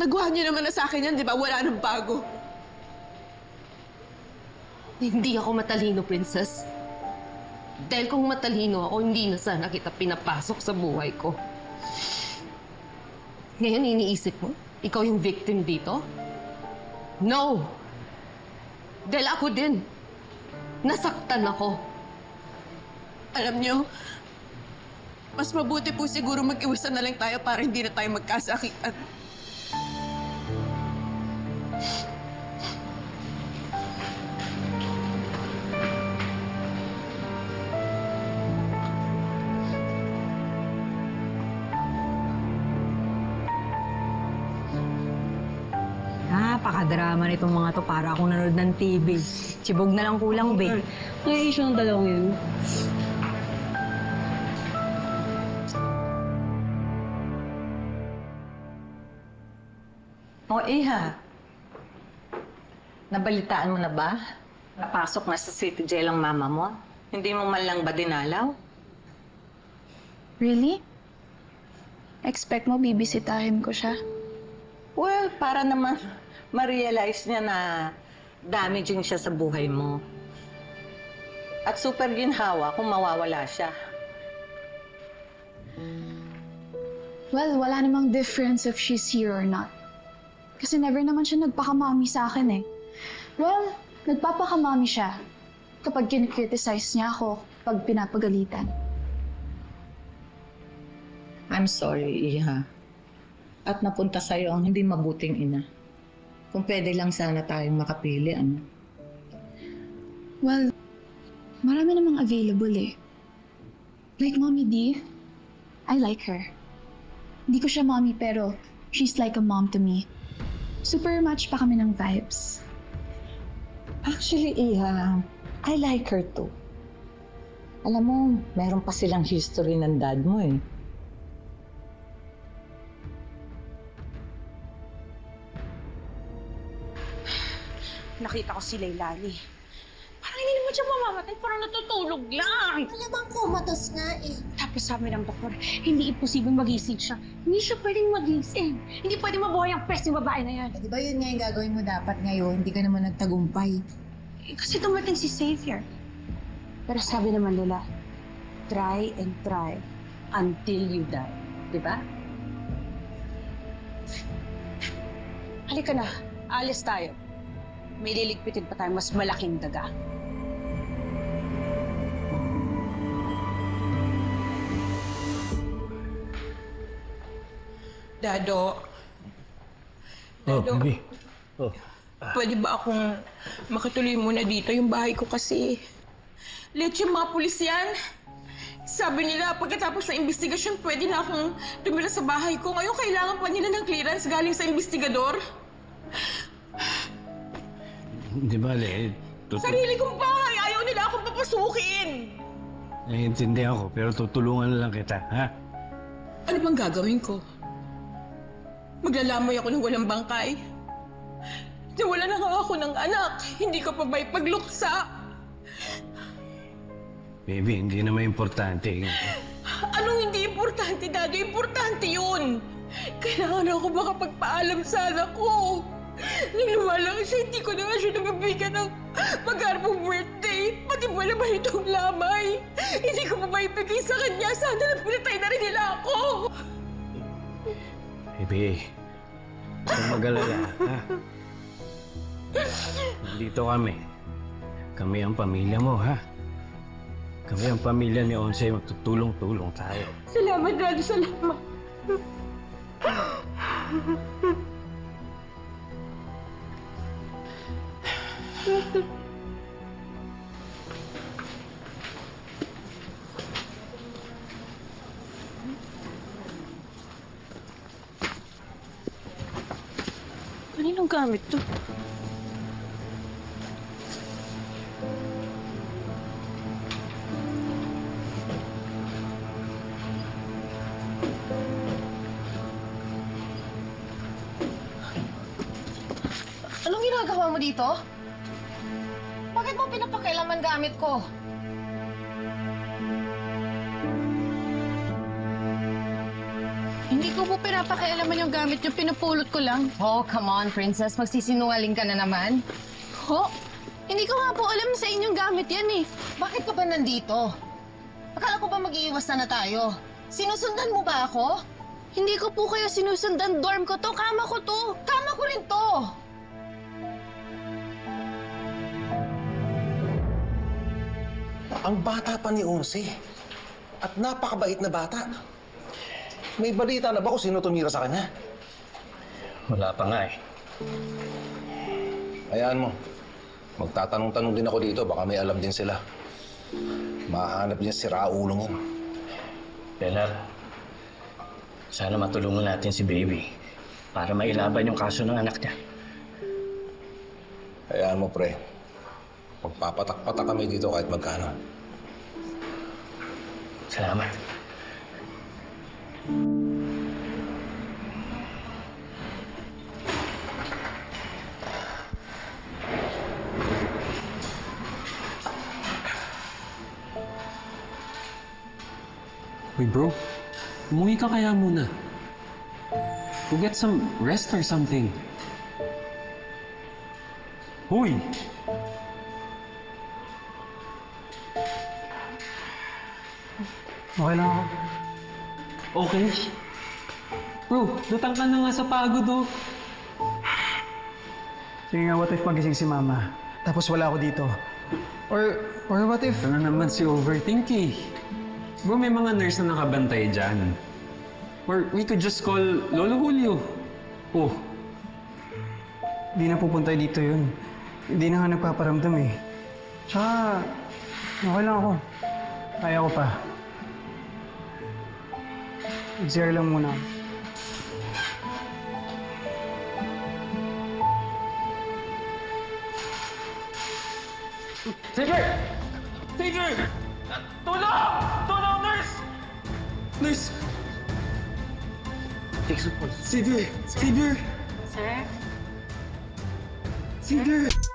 Nagawa niyo naman na sa akin yan, di ba? Wala nang bago. Hindi ako matalino, Princess. Dahil kung matalino ako, hindi na sana kita pinapasok sa buhay ko. Ngayon, iniisip mo, ikaw yung victim dito? No! Dahil ako din. Nasaktan ako. Alam niyo, mas mabuti po siguro mag-iwasan na lang tayo para hindi na tayo magkasakitan. Napakadrama nitong mga to para akong nanood ng TV. Sibog na lang kulang, be. Ay, issue ng dalawang yun. O, Iha. Nabalitaan mo na ba? Napasok na sa city jail ang mama mo? Hindi mo man lang ba dinalaw? Really? Expect mo bibisitahin ko siya? Well, para naman ma-realize niya na damaging siya sa buhay mo. At super ginhawa kung mawawala siya. Well, wala namang difference if she's here or not. Kasi never naman siya nagpakamami sa akin eh. Well, nagpapakamami siya kapag kinikriticize niya ako pag pinapagalitan. I'm sorry, Iha. At napunta sa'yo ang hindi mabuting ina. Kung pwede lang sana tayong makapili, ano? Well, marami namang available eh. Like Mommy D, I like her. Hindi ko siya mommy pero she's like a mom to me. Super match pa kami ng vibes. Actually, Iha, I like her too. Alam mo, meron pa silang history ng dad mo eh. Nakita ko si Leilani. Parang hindi naman siya mamamatay, parang natutulog lang. Malamang comatose nga eh. Tapos sabi ng doktor, hindi imposible magising siya. Hindi siya pwedeng magising. Hindi pwedeng mabuhay ang pes ng babae na yan. Eh, di ba yun nga yung gagawin mo dapat ngayon? Hindi ka naman nagtagumpay. Kasi dumating si Xavier. Pero sabi naman nila, try and try until you die. Di ba? Halika na, alis tayo. May liligpitin pa tayong mas malaking daga. Dado. Oh, Dado, baby. Oh. pwede ba akong makatuloy muna dito? Yung bahay ko kasi late yung mga pulis yan. Sabi nila, pagkatapos ng investigasyon, pwede na akong tumira sa bahay ko. Ngayon, kailangan pa nila ng clearance galing sa investigador. Di ba, Le? Sarili kong bahay! Ayaw nila akong papasukin! Naiintindihan ko, pero tutulungan na lang kita, ha? Ano bang gagawin ko? Maglalamoy ako ng walang bangkay? Nawala na nga ako ng anak. Hindi ko pa ba ipagluksa? Baby, hindi naman importante. Anong hindi importante, Dado? Importante yun! Kailangan ako makapagpaalam sa anak ko. Nung lumalaki siya, hindi ko na nga siya nabibigyan ng mag-arbong birthday. Pati ba naman itong lamay? Hindi ko pa maibigay sa kanya. Sana na pinatay na rin nila ako. Baby, huwag mag-alala, ha? Nandito kami. Kami ang pamilya mo, ha? Kami ang pamilya ni Onse. Magtutulong-tulong tayo. Salamat, Dado. Salamat. Kaninong gamit to? Anong ginagawa mo dito? Bakit mo pinapakailaman gamit ko? Hindi ko po pinapakialaman yung gamit yung pinupulot ko lang. Oh, come on, princess. Magsisinungaling ka na naman. Ho? Hindi ko nga po alam sa inyong gamit yan eh. Bakit ka ba nandito? Akala ko ba mag-iiwas na tayo? Sinusundan mo ba ako? Hindi ko po kayo sinusundan. Dorm ko to. Kama ko to. Kama ko rin to! Ang bata pa ni Onse. At napakabait na bata. May balita na ba kung sino tumira sa kanya? Wala pa nga eh. Hayaan mo. Magtatanong-tanong din ako dito. Baka may alam din sila. Mahanap niya si Raulong yan. Bella, sana matulungan natin si Baby para mailaban yung kaso ng anak niya. Hayaan mo, pre. Pagpapatak-patak kami dito kahit magkano. Salamat. Uy bro, umuwi ka kaya muna. Go get some rest or something. Huy! Okay lang ako. Okay? Bro, lutang ka na nga sa pagod oh. Sige nga, what if magising si Mama? Tapos wala ako dito. Or what if... Ano naman si overthink eh. Bro, may mga nurse na nakabantay dyan. Or we could just call Lolo Julio. Oh, Di na pupunta dito yun. Hindi na nga nagpaparamdam eh. Tsaka, okay lang ako. Kaya ko pa. Exer lang muna. Savior! Savior! Tulong! Tulong, nurse! Nurse! Savior! Savior! Sir? Savior!